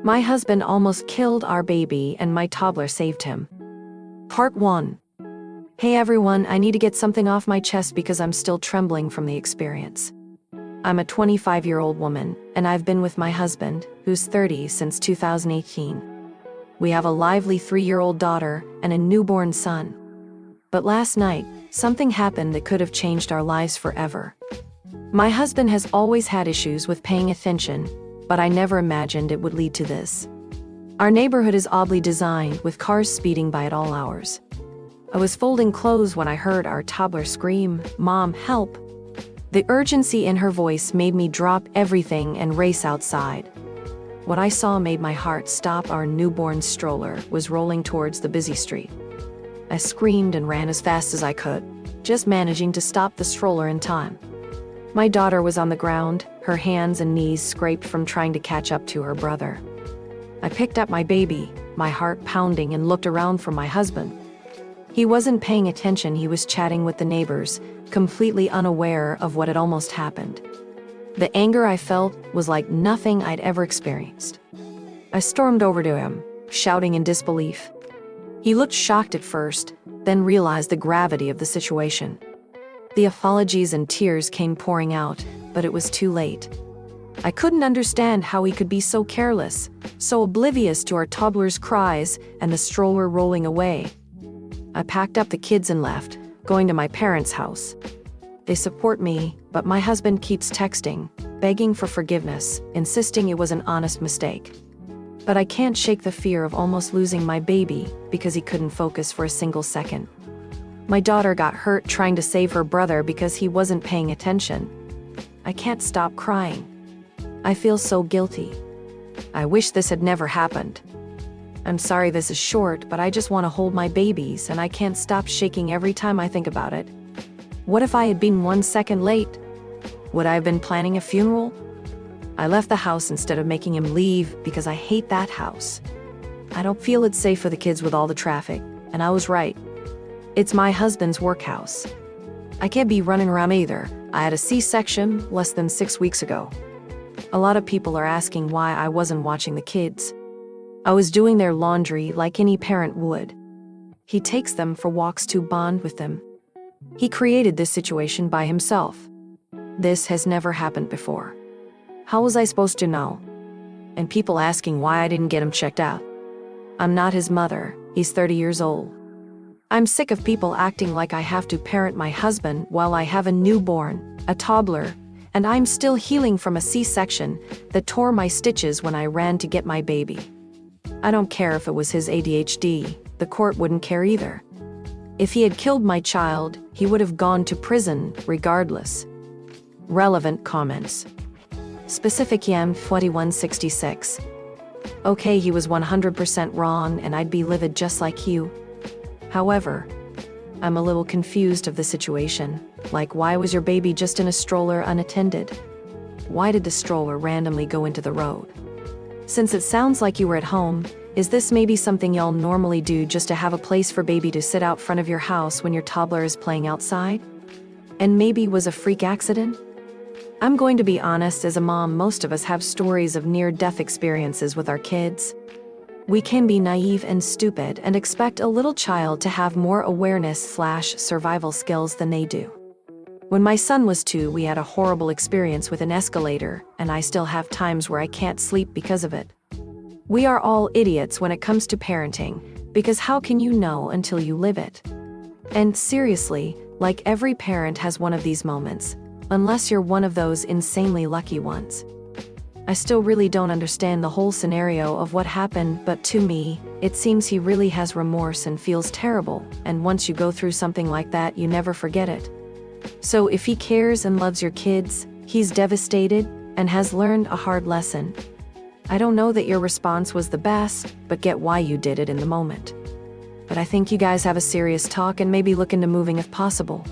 My husband almost killed our baby and my toddler saved him. Part 1. Hey everyone, I need to get something off my chest because I'm still trembling from the experience. I'm a 25-year-old woman, and I've been with my husband, who's 30, since 2018. We have a lively 3-year-old daughter and a newborn son. But last night, something happened that could have changed our lives forever. My husband has always had issues with paying attention, but I never imagined it would lead to this. Our neighborhood is oddly designed, with cars speeding by at all hours. I was folding clothes when I heard our toddler scream, "Mom, help!" The urgency in her voice made me drop everything and race outside. What I saw made my heart stop. Our newborn stroller was rolling towards the busy street. I screamed and ran as fast as I could, just managing to stop the stroller in time. My daughter was on the ground, her hands and knees scraped from trying to catch up to her brother. I picked up my baby, my heart pounding, and looked around for my husband. He wasn't paying attention. He was chatting with the neighbors, completely unaware of what had almost happened. The anger I felt was like nothing I'd ever experienced. I stormed over to him, shouting in disbelief. He looked shocked at first, then realized the gravity of the situation. The apologies and tears came pouring out, but it was too late. I couldn't understand how he could be so careless, so oblivious to our toddler's cries and the stroller rolling away. I packed up the kids and left, going to my parents' house. They support me, but my husband keeps texting, begging for forgiveness, insisting it was an honest mistake. But I can't shake the fear of almost losing my baby because he couldn't focus for a single second. My daughter got hurt trying to save her brother because he wasn't paying attention. I can't stop crying. I feel so guilty. I wish this had never happened. I'm sorry this is short, but I just want to hold my babies and I can't stop shaking every time I think about it. What if I had been 1 second late? Would I have been planning a funeral? I left the house instead of making him leave because I hate that house. I don't feel it's safe for the kids with all the traffic, and I was right. It's my husband's workhouse. I can't be running around either. I had a C-section less than 6 weeks ago. A lot of people are asking why I wasn't watching the kids. I was doing their laundry like any parent would. He takes them for walks to bond with them. He created this situation by himself. This has never happened before. How was I supposed to know? And people asking why I didn't get him checked out. I'm not his mother. He's 30 years old. I'm sick of people acting like I have to parent my husband while I have a newborn, a toddler, and I'm still healing from a C-section that tore my stitches when I ran to get my baby. I don't care if it was his ADHD, the court wouldn't care either. If he had killed my child, he would have gone to prison regardless. Relevant comments. Specific Yam 4166. Okay, he was 100% wrong and I'd be livid just like you. However, I'm a little confused of the situation. Like, why was your baby just in a stroller unattended? Why did the stroller randomly go into the road? Since it sounds like you were at home, is this maybe something y'all normally do just to have a place for baby to sit out front of your house when your toddler is playing outside? And maybe was a freak accident? I'm going to be honest, as a mom, most of us have stories of near-death experiences with our kids. We can be naive and stupid and expect a little child to have more awareness/survival skills than they do. When my son was 2, we had a horrible experience with an escalator, and I still have times where I can't sleep because of it. We are all idiots when it comes to parenting, because how can you know until you live it? And seriously, like, every parent has one of these moments, unless you're one of those insanely lucky ones. I still really don't understand the whole scenario of what happened, but to me, it seems he really has remorse and feels terrible, and once you go through something like that, you never forget it. So if he cares and loves your kids, he's devastated and has learned a hard lesson. I don't know that your response was the best, but get why you did it in the moment. But I think you guys have a serious talk and maybe look into moving if possible.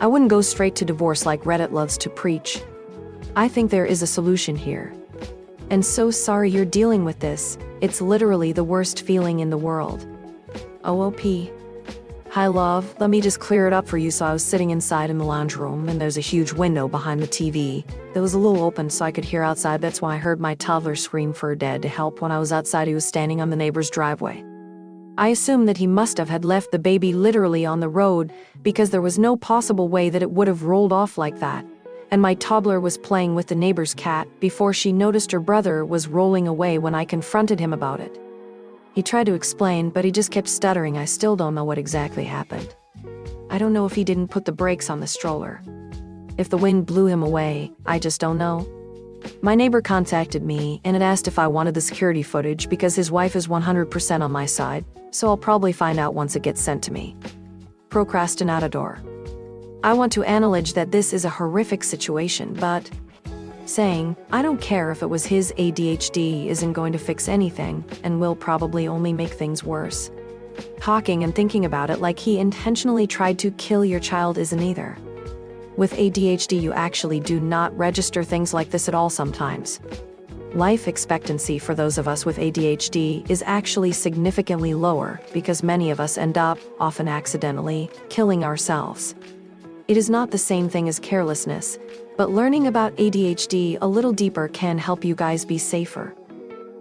I wouldn't go straight to divorce like Reddit loves to preach. I think there is a solution here. And so sorry you're dealing with this. It's literally the worst feeling in the world. OOP. "Hi, love. Let me just clear it up for you." So I was sitting inside in the lounge room, and there's a huge window behind the TV that was a little open so I could hear outside. That's why I heard my toddler scream for her dad to help when I was outside. He was standing on the neighbor's driveway. I assumed that he must have had left the baby literally on the road because there was no possible way that it would have rolled off like that. And my toddler was playing with the neighbor's cat before she noticed her brother was rolling away when I confronted him about it. He tried to explain, but he just kept stuttering. I still don't know what exactly happened. I don't know if he didn't put the brakes on the stroller. If the wind blew him away, I just don't know. My neighbor contacted me and had asked if I wanted the security footage because his wife is 100% on my side, so I'll probably find out once it gets sent to me. Procrastinador. I want to acknowledge that this is a horrific situation, but saying, "I don't care if it was his ADHD" isn't going to fix anything and will probably only make things worse. Talking and thinking about it like he intentionally tried to kill your child isn't either. With ADHD, you actually do not register things like this at all sometimes. Life expectancy for those of us with ADHD is actually significantly lower because many of us end up, often accidentally, killing ourselves. It is not the same thing as carelessness, but learning about ADHD a little deeper can help you guys be safer.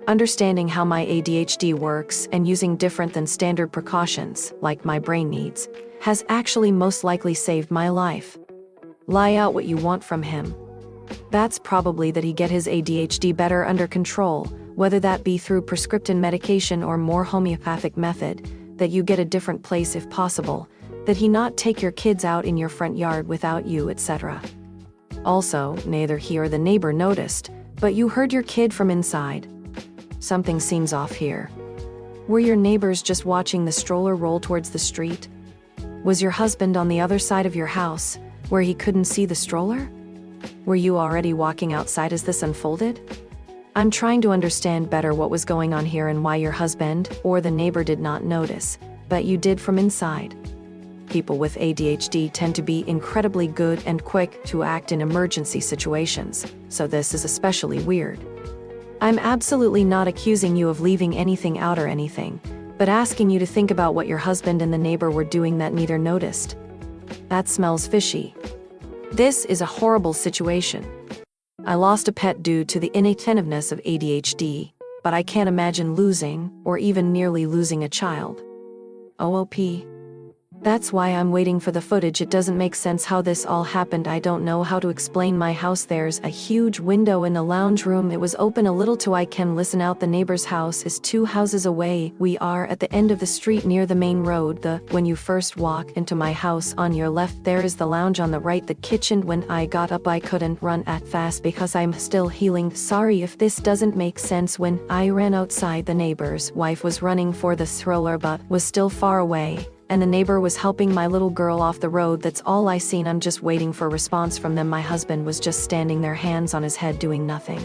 Understanding how my ADHD works and using different than standard precautions, like my brain needs, has actually most likely saved my life. Lie out what you want from him. That's probably that he get his ADHD better under control, whether that be through prescription medication or more homeopathic method, that you get a different place if possible, that he not take your kids out in your front yard without you, etc. Also, neither he or the neighbor noticed, but you heard your kid from inside. Something seems off here. Were your neighbors just watching the stroller roll towards the street? Was your husband on the other side of your house, where he couldn't see the stroller? Were you already walking outside as this unfolded? I'm trying to understand better what was going on here and why your husband or the neighbor did not notice, but you did from inside. People with ADHD tend to be incredibly good and quick to act in emergency situations, so this is especially weird. I'm absolutely not accusing you of leaving anything out or anything, but asking you to think about what your husband and the neighbor were doing that neither noticed. That smells fishy. This is a horrible situation. I lost a pet due to the inattentiveness of ADHD, but I can't imagine losing, or even nearly losing a child. OOP. That's why I'm waiting for the footage. It doesn't make sense how this all happened. I don't know how to explain my house. There's a huge window in the lounge room. It was open a little so I can listen out. The neighbor's house is 2 houses away. We are at the end of the street near the main road. When you first walk into my house on your left, there is the lounge on the right, the kitchen. When I got up, I couldn't run at fast because I'm still healing. Sorry if this doesn't make sense. When I ran outside, the neighbor's wife was running for the stroller but was still far away. And the neighbor was helping my little girl off the road. That's all I seen. I'm just waiting for a response from them. My husband was just standing there, hands on his head, doing nothing.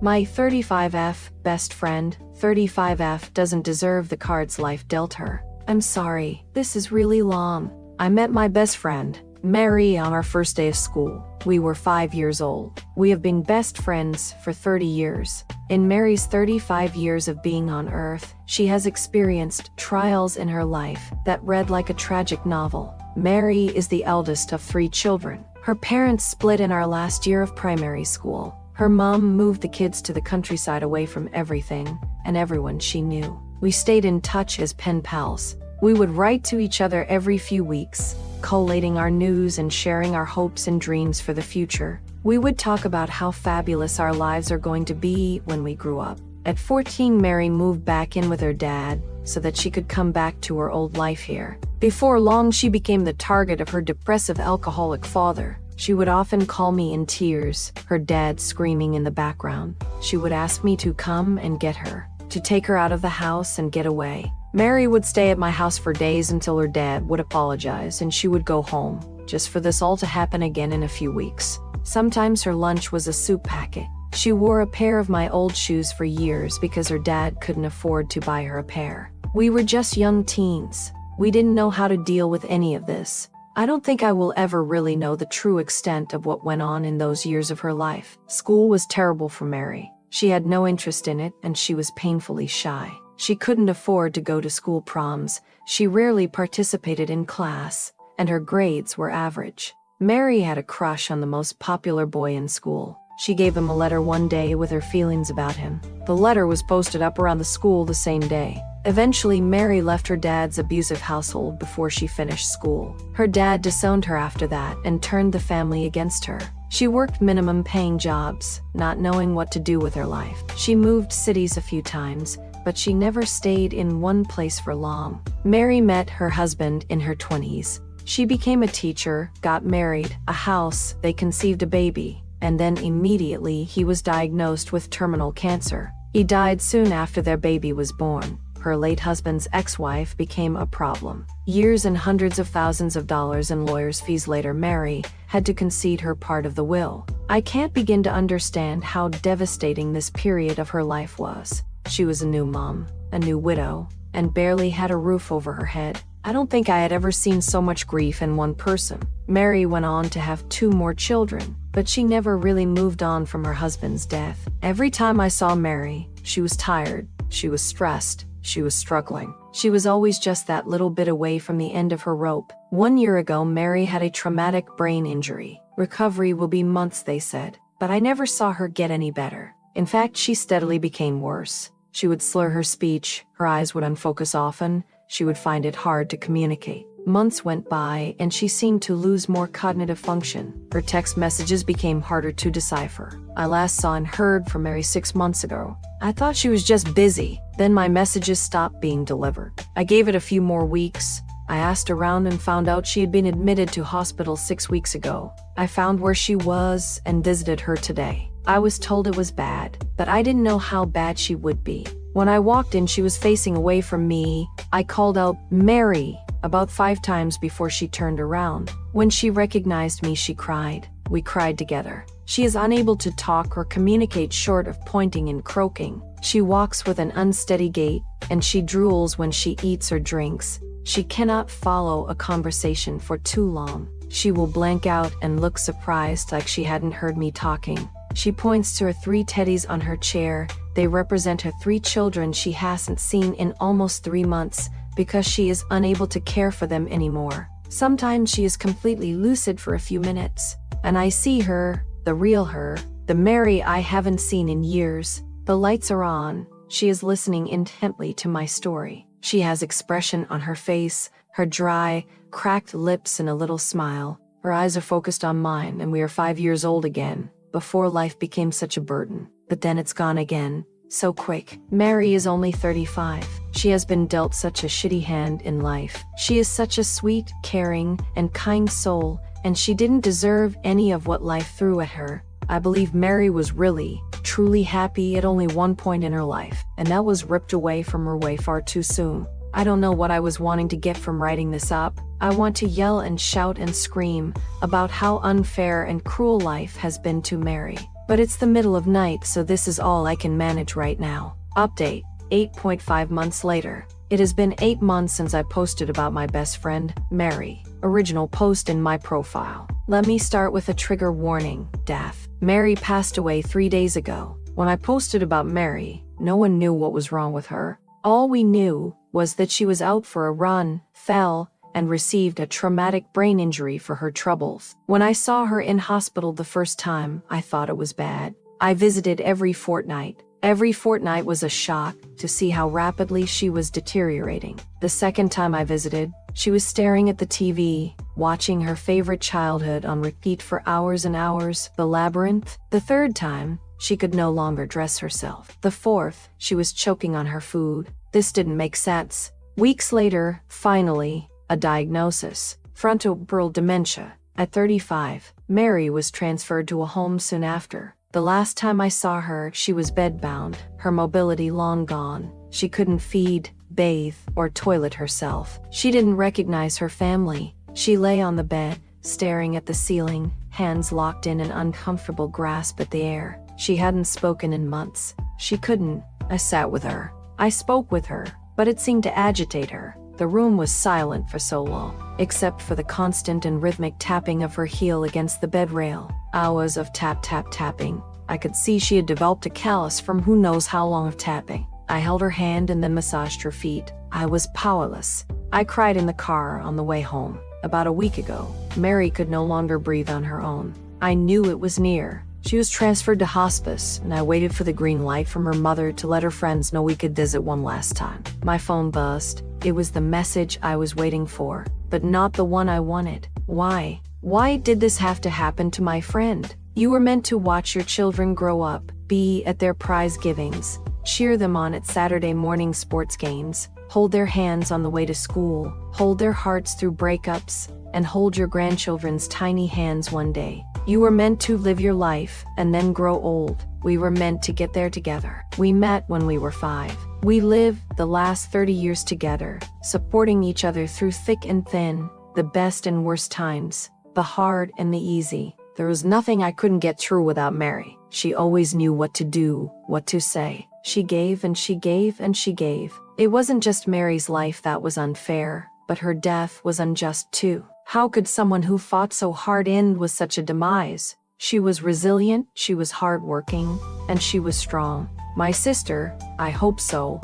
My 35F best friend, 35F, doesn't deserve the cards life dealt her. I'm sorry, this is really long. I met my best friend, Mary, on our first day of school. We were 5 years old. We have been best friends for 30 years. In Mary's 35 years of being on Earth, she has experienced trials in her life that read like a tragic novel. Mary is the eldest of 3 children. Her parents split in our last year of primary school. Her mom moved the kids to the countryside away from everything and everyone she knew. We stayed in touch as pen pals. We would write to each other every few weeks, collating our news and sharing our hopes and dreams for the future. We would talk about how fabulous our lives are going to be when we grew up. At 14, Mary moved back in with her dad so that she could come back to her old life here. Before long, she became the target of her depressive alcoholic father. She would often call me in tears, her dad screaming in the background. She would ask me to come and get her, to take her out of the house and get away. Mary would stay at my house for days until her dad would apologize and she would go home, just for this all to happen again in a few weeks. Sometimes her lunch was a soup packet. She wore a pair of my old shoes for years because her dad couldn't afford to buy her a pair. We were just young teens. We didn't know how to deal with any of this. I don't think I will ever really know the true extent of what went on in those years of her life. School was terrible for Mary. She had no interest in it and she was painfully shy. She couldn't afford to go to school proms, she rarely participated in class, and her grades were average. Mary had a crush on the most popular boy in school. She gave him a letter one day with her feelings about him. The letter was posted up around the school the same day. Eventually, Mary left her dad's abusive household before she finished school. Her dad disowned her after that and turned the family against her. She worked minimum-paying jobs, not knowing what to do with her life. She moved cities a few times, but she never stayed in one place for long. Mary met her husband in her 20s. She became a teacher, got married, a house, they conceived a baby, and then immediately he was diagnosed with terminal cancer. He died soon after their baby was born. Her late husband's ex-wife became a problem. Years and hundreds of thousands of dollars in lawyers' fees later, Mary had to concede her part of the will. I can't begin to understand how devastating this period of her life was. She was a new mom, a new widow, and barely had a roof over her head. I don't think I had ever seen so much grief in one person. Mary went on to have 2 more children, but she never really moved on from her husband's death. Every time I saw Mary, she was tired, she was stressed, she was struggling. She was always just that little bit away from the end of her rope. 1 year ago, Mary had a traumatic brain injury. Recovery will be months, they said, but I never saw her get any better. In fact, she steadily became worse. She would slur her speech, her eyes would unfocus often, she would find it hard to communicate. Months went by and she seemed to lose more cognitive function. Her text messages became harder to decipher. I last saw and heard from Mary 6 months ago. I thought she was just busy. Then my messages stopped being delivered. I gave it a few more weeks. I asked around and found out she had been admitted to hospital 6 weeks ago. I found where she was and visited her today. I was told it was bad, but I didn't know how bad she would be. When I walked in, she was facing away from me. I called out, "Mary," about 5 times before she turned around. When she recognized me, she cried. We cried together. She is unable to talk or communicate short of pointing and croaking. She walks with an unsteady gait, and she drools when she eats or drinks. She cannot follow a conversation for too long. She will blank out and look surprised, like she hadn't heard me talking. She points to her 3 teddies on her chair. They represent her 3 children she hasn't seen in almost 3 months because she is unable to care for them anymore. Sometimes she is completely lucid for a few minutes, and I see her, the real her, the Mary I haven't seen in years. The lights are on. She is listening intently to my story. She has expression on her face, her dry, cracked lips and a little smile. Her eyes are focused on mine, and we are 5 years old again, before life became such a burden. But then it's gone again, so quick. Mary is only 35. She has been dealt such a shitty hand in life. She is such a sweet, caring, and kind soul, and she didn't deserve any of what life threw at her. I believe Mary was really, truly happy at only one point in her life, and that was ripped away from her way far too soon. I don't know what I was wanting to get from writing this up. I want to yell and shout and scream about how unfair and cruel life has been to Mary. But it's the middle of night, so this is all I can manage right now. Update, 8.5 months later. It has been 8 months since I posted about my best friend, Mary. Original post in my profile. Let me start with a trigger warning, death. Mary passed away 3 days ago. When I posted about Mary, no one knew what was wrong with her. All we knew was that she was out for a run, fell, and received a traumatic brain injury for her troubles. When I saw her in hospital the first time, I thought it was bad. I visited every fortnight. Every fortnight was a shock to see how rapidly she was deteriorating. The second time I visited, she was staring at the TV, watching her favorite childhood on repeat for hours and hours, The Labyrinth. The third time, she could no longer dress herself. The fourth, she was choking on her food. This didn't make sense. Weeks later, finally, a diagnosis: frontotemporal dementia. At 35, Mary was transferred to a home soon after. The last time I saw her, she was bedbound, her mobility long gone. She couldn't feed, bathe, or toilet herself. She didn't recognize her family. She lay on the bed, staring at the ceiling, hands locked in an uncomfortable grasp at the air. She hadn't spoken in months. She couldn't. I sat with her. I spoke with her, but it seemed to agitate her. The room was silent for so long, except for the constant and rhythmic tapping of her heel against the bed rail. Hours of tap-tap-tapping. I could see she had developed a callus from who knows how long of tapping. I held her hand and then massaged her feet. I was powerless. I cried in the car on the way home. About a week ago, Mary could no longer breathe on her own. I knew it was near. She was transferred to hospice, and I waited for the green light from her mother to let her friends know we could visit one last time. My phone buzzed. It was the message I was waiting for, but not the one I wanted. Why? Why did this have to happen to my friend? You were meant to watch your children grow up, be at their prize givings, cheer them on at Saturday morning sports games, hold their hands on the way to school, hold their hearts through breakups, and hold your grandchildren's tiny hands one day. You were meant to live your life and then grow old. We were meant to get there together. We met when we were 5. We lived the last 30 years together, supporting each other through thick and thin, the best and worst times, the hard and the easy. There was nothing I couldn't get through without Mary. She always knew what to do, what to say. She gave and she gave and she gave. It wasn't just Mary's life that was unfair, but her death was unjust too. How could someone who fought so hard end with such a demise? She was resilient, she was hardworking, and she was strong. My sister, I hope so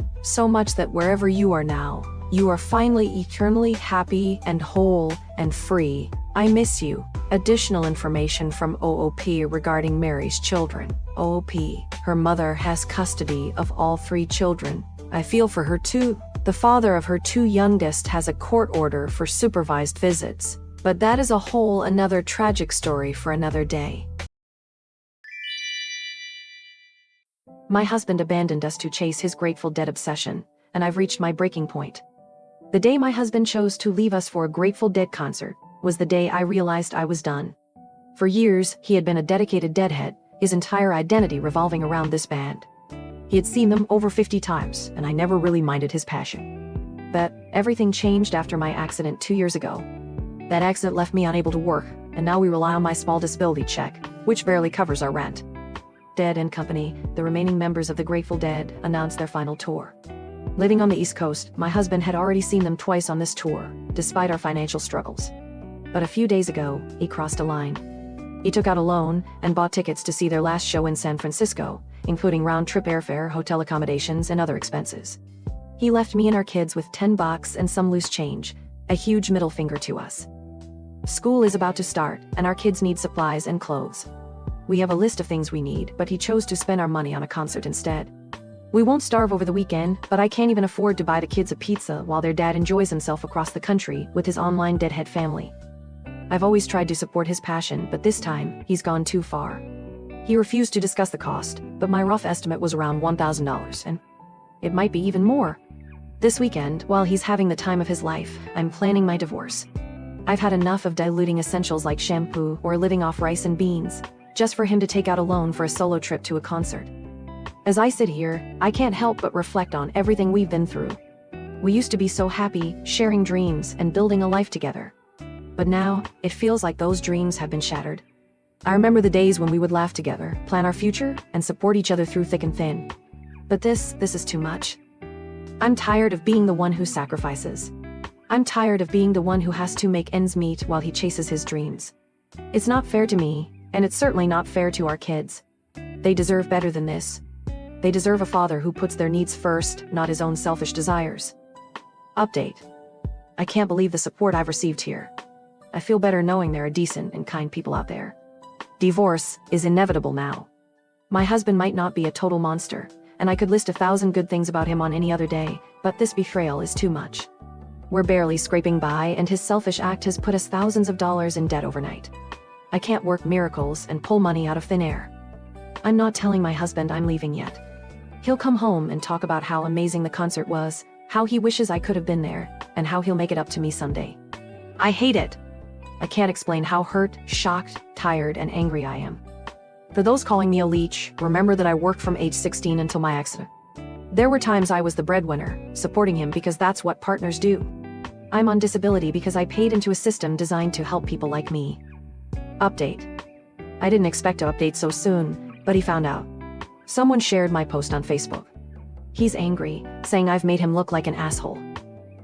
much that wherever you are now, you are finally eternally happy and whole and free. I miss you. Additional information from OOP regarding Mary's children. OOP, her mother has custody of all 3 children. I feel for her too. The father of her 2 youngest has a court order for supervised visits, but that is a whole another tragic story for another day. My husband abandoned us to chase his Grateful Dead obsession, and I've reached my breaking point. The day my husband chose to leave us for a Grateful Dead concert was the day I realized I was done. For years, he had been a dedicated Deadhead, his entire identity revolving around this band. He had seen them over 50 times, and I never really minded his passion. But everything changed after my accident 2 years ago. That accident left me unable to work, and now we rely on my small disability check, which barely covers our rent. Dead and Company, the remaining members of the Grateful Dead, announced their final tour. Living on the East Coast, my husband had already seen them twice on this tour, despite our financial struggles. But a few days ago, he crossed a line. He took out a loan and bought tickets to see their last show in San Francisco, including round-trip airfare, hotel accommodations, and other expenses. He left me and our kids with $10 and some loose change, a huge middle finger to us. School is about to start, and our kids need supplies and clothes. We have a list of things we need, but he chose to spend our money on a concert instead. We won't starve over the weekend, but I can't even afford to buy the kids a pizza while their dad enjoys himself across the country with his online Deadhead family. I've always tried to support his passion, but this time, he's gone too far. He refused to discuss the cost, but my rough estimate was around $1,000, and it might be even more. This weekend, while he's having the time of his life, I'm planning my divorce. I've had enough of diluting essentials like shampoo or living off rice and beans, just for him to take out a loan for a solo trip to a concert. As I sit here, I can't help but reflect on everything we've been through. We used to be so happy, sharing dreams and building a life together. But now, it feels like those dreams have been shattered. I remember the days when we would laugh together, plan our future, and support each other through thick and thin. But this is too much. I'm tired of being the one who sacrifices. I'm tired of being the one who has to make ends meet while he chases his dreams. It's not fair to me, and it's certainly not fair to our kids. They deserve better than this. They deserve a father who puts their needs first, not his own selfish desires. Update. I can't believe the support I've received here. I feel better knowing there are decent and kind people out there. Divorce is inevitable now. My husband might not be a total monster, and I could list 1,000 good things about him on any other day, but this betrayal is too much. We're barely scraping by, and his selfish act has put us thousands of dollars in debt overnight. I can't work miracles and pull money out of thin air. I'm not telling my husband I'm leaving yet. He'll come home and talk about how amazing the concert was, how he wishes I could have been there, and how he'll make it up to me someday. I hate it. I can't explain how hurt, shocked, tired, and angry I am. For those calling me a leech, remember that I worked from age 16 until my accident. There were times I was the breadwinner, supporting him because that's what partners do. I'm on disability because I paid into a system designed to help people like me. Update. I didn't expect to update so soon, but he found out. Someone shared my post on Facebook. He's angry, saying I've made him look like an asshole.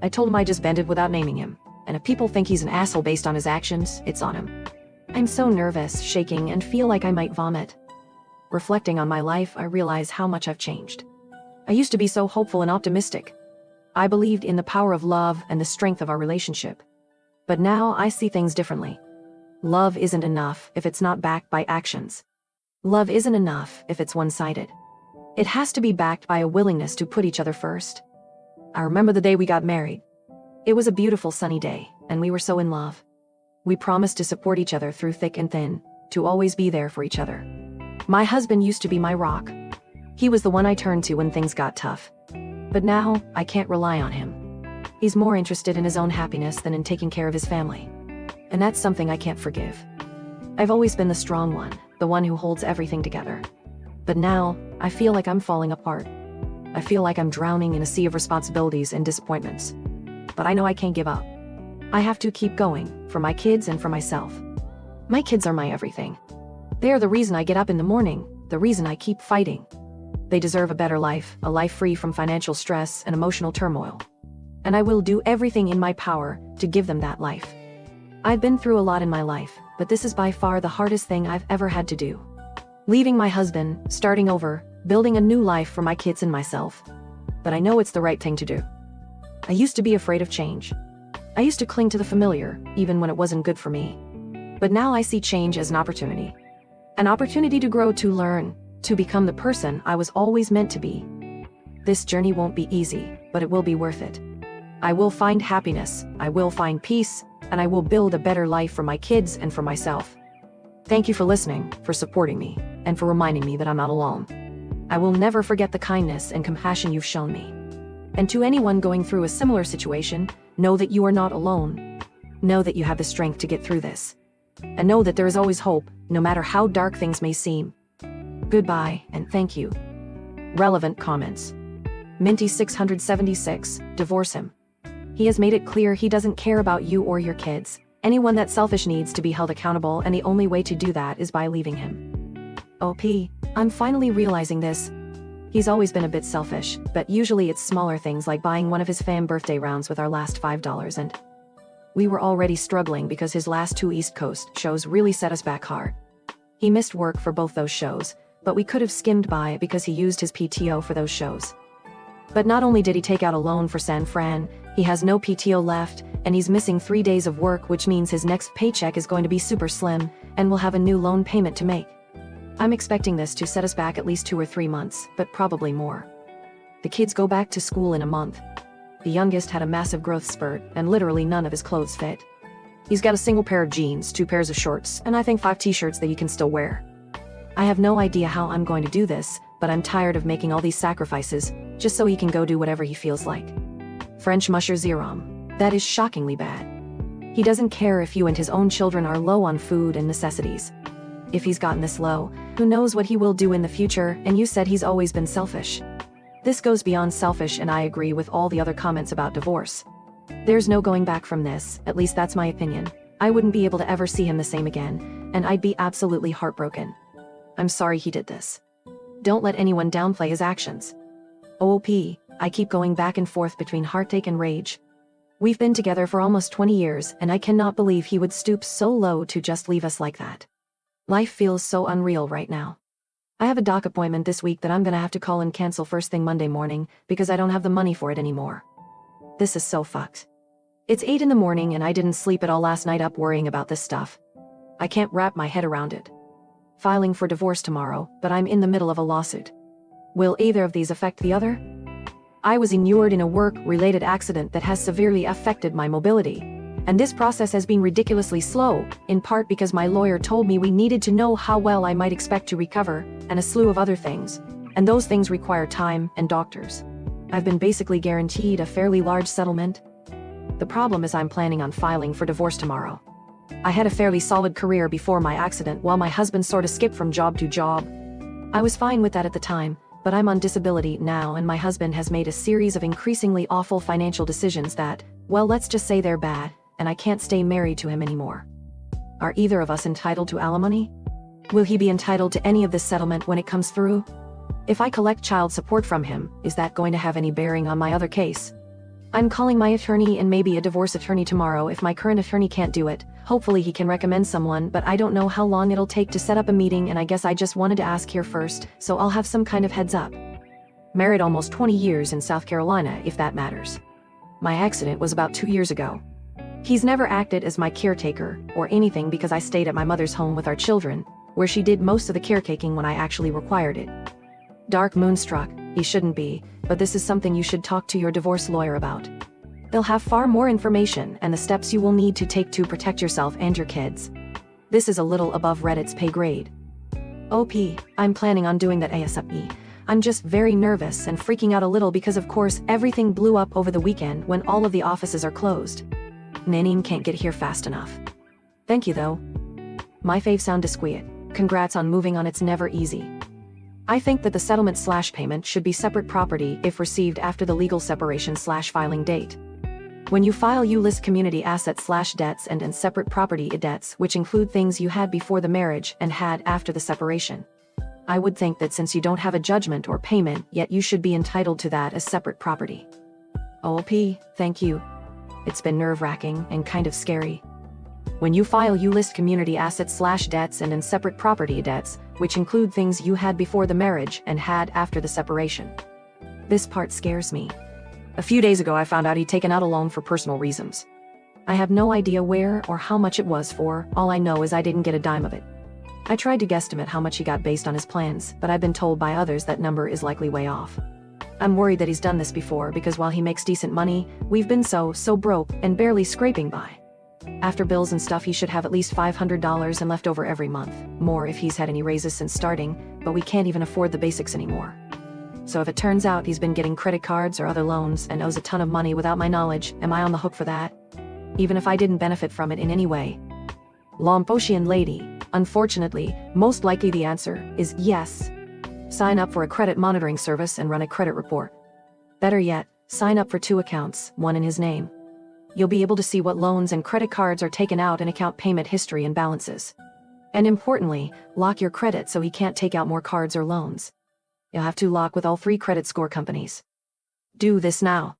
I told him I just vented without naming him, and if people think he's an asshole based on his actions, it's on him. I'm so nervous, shaking, and feel like I might vomit. Reflecting on my life, I realize how much I've changed. I used to be so hopeful and optimistic. I believed in the power of love and the strength of our relationship. But now I see things differently. Love isn't enough if it's not backed by actions. Love isn't enough if it's one-sided. It has to be backed by a willingness to put each other first. I remember the day we got married. It was a beautiful sunny day, and we were so in love. We promised to support each other through thick and thin, to always be there for each other. My husband used to be my rock. He was the one I turned to when things got tough. But now, I can't rely on him. He's more interested in his own happiness than in taking care of his family. And that's something I can't forgive. I've always been the strong one, the one who holds everything together. But now, I feel like I'm falling apart. I feel like I'm drowning in a sea of responsibilities and disappointments. But I know I can't give up. I have to keep going, for my kids and for myself. My kids are my everything. They are the reason I get up in the morning, the reason I keep fighting. They deserve a better life, a life free from financial stress and emotional turmoil. And I will do everything in my power to give them that life. I've been through a lot in my life, but this is by far the hardest thing I've ever had to do. Leaving my husband, starting over, building a new life for my kids and myself. But I know it's the right thing to do. I used to be afraid of change. I used to cling to the familiar, even when it wasn't good for me. But now I see change as an opportunity. An opportunity to grow, to learn, to become the person I was always meant to be. This journey won't be easy, but it will be worth it. I will find happiness, I will find peace, and I will build a better life for my kids and for myself. Thank you for listening, for supporting me, and for reminding me that I'm not alone. I will never forget the kindness and compassion you've shown me. And to anyone going through a similar situation, know that you are not alone. Know that you have the strength to get through this. And know that there is always hope, no matter how dark things may seem. Goodbye, and thank you. Relevant comments. Minty 676, divorce him. He has made it clear he doesn't care about you or your kids. Anyone that's selfish needs to be held accountable, and the only way to do that is by leaving him. OP, I'm finally realizing this. He's always been a bit selfish, but usually it's smaller things like buying one of his fam birthday rounds with our last $5, and we were already struggling because his last 2 East Coast shows really set us back hard. He missed work for both those shows, but we could have skimmed by it because he used his PTO for those shows. But not only did he take out a loan for San Fran, he has no PTO left, and he's missing 3 days of work, which means his next paycheck is going to be super slim, and we'll have a new loan payment to make. I'm expecting this to set us back at least 2 or 3 months, but probably more. The kids go back to school in a month. The youngest had a massive growth spurt, and literally none of his clothes fit. He's got a single pair of jeans, 2 pairs of shorts, and I think 5 t-shirts that he can still wear. I have no idea how I'm going to do this, but I'm tired of making all these sacrifices, just so he can go do whatever he feels like. French musher Zerom. That is shockingly bad. He doesn't care if you and his own children are low on food and necessities. If he's gotten this low, who knows what he will do in the future, and you said he's always been selfish. This goes beyond selfish, and I agree with all the other comments about divorce. There's no going back from this, at least that's my opinion. I wouldn't be able to ever see him the same again, and I'd be absolutely heartbroken. I'm sorry he did this. Don't let anyone downplay his actions. OOP, I keep going back and forth between heartache and rage. We've been together for almost 20 years, and I cannot believe he would stoop so low to just leave us like that. Life feels so unreal right now. I have a doc appointment this week that I'm gonna have to call and cancel first thing Monday morning because I don't have the money for it anymore. This is so fucked. It's 8 in the morning and I didn't sleep at all last night up worrying about this stuff. I can't wrap my head around it. Filing for divorce tomorrow, but I'm in the middle of a lawsuit. Will either of these affect the other? I was injured in a work-related accident that has severely affected my mobility. And this process has been ridiculously slow, in part because my lawyer told me we needed to know how well I might expect to recover, and a slew of other things. And those things require time and doctors. I've been basically guaranteed a fairly large settlement. The problem is I'm planning on filing for divorce tomorrow. I had a fairly solid career before my accident while my husband sort of skipped from job to job. I was fine with that at the time, but I'm on disability now and my husband has made a series of increasingly awful financial decisions that, well, let's just say they're bad, and I can't stay married to him anymore. Are either of us entitled to alimony? Will he be entitled to any of this settlement when it comes through? If I collect child support from him, is that going to have any bearing on my other case? I'm calling my attorney and maybe a divorce attorney tomorrow if my current attorney can't do it. Hopefully he can recommend someone, but I don't know how long it'll take to set up a meeting, and I guess I just wanted to ask here first, so I'll have some kind of heads up. Married almost 20 years in South Carolina, if that matters. My accident was about 2 years ago. He's never acted as my caretaker or anything because I stayed at my mother's home with our children, where she did most of the caretaking when I actually required it. Dark moonstruck, he shouldn't be, but this is something you should talk to your divorce lawyer about. They'll have far more information and the steps you will need to take to protect yourself and your kids. This is a little above Reddit's pay grade. OP, I'm planning on doing that ASAP. I'm just very nervous and freaking out a little because of course everything blew up over the weekend when all of the offices are closed. Nanim can't get here fast enough. Thank you though. My fave sound disquiet. Congrats on moving on, it's never easy. I think that the settlement/payment should be separate property if received after the legal separation/filing date. When you file, you list community assets/debts and separate property debts, which include things you had before the marriage and had after the separation. I would think that since you don't have a judgment or payment yet, you should be entitled to that as separate property. OP, thank you. It's been nerve-wracking and kind of scary. When you file, you list community assets/debts and separate property debts, which include things you had before the marriage and had after the separation. This part scares me. A few days ago I found out he'd taken out a loan for personal reasons. I have no idea where or how much it was for, all I know is I didn't get a dime of it. I tried to guesstimate how much he got based on his plans, but I've been told by others that number is likely way off. I'm worried that he's done this before because while he makes decent money, we've been so broke and barely scraping by. After bills and stuff, he should have at least $500 and left over every month, more if he's had any raises since starting, but we can't even afford the basics anymore. So if it turns out he's been getting credit cards or other loans and owes a ton of money without my knowledge, am I on the hook for that? Even if I didn't benefit from it in any way? Lomposian lady, unfortunately, most likely the answer is yes. Sign up for a credit monitoring service and run a credit report. Better yet, sign up for 2 accounts, one in his name. You'll be able to see what loans and credit cards are taken out and account payment history and balances. And importantly, lock your credit so he can't take out more cards or loans. You'll have to lock with all 3 credit score companies. Do this now.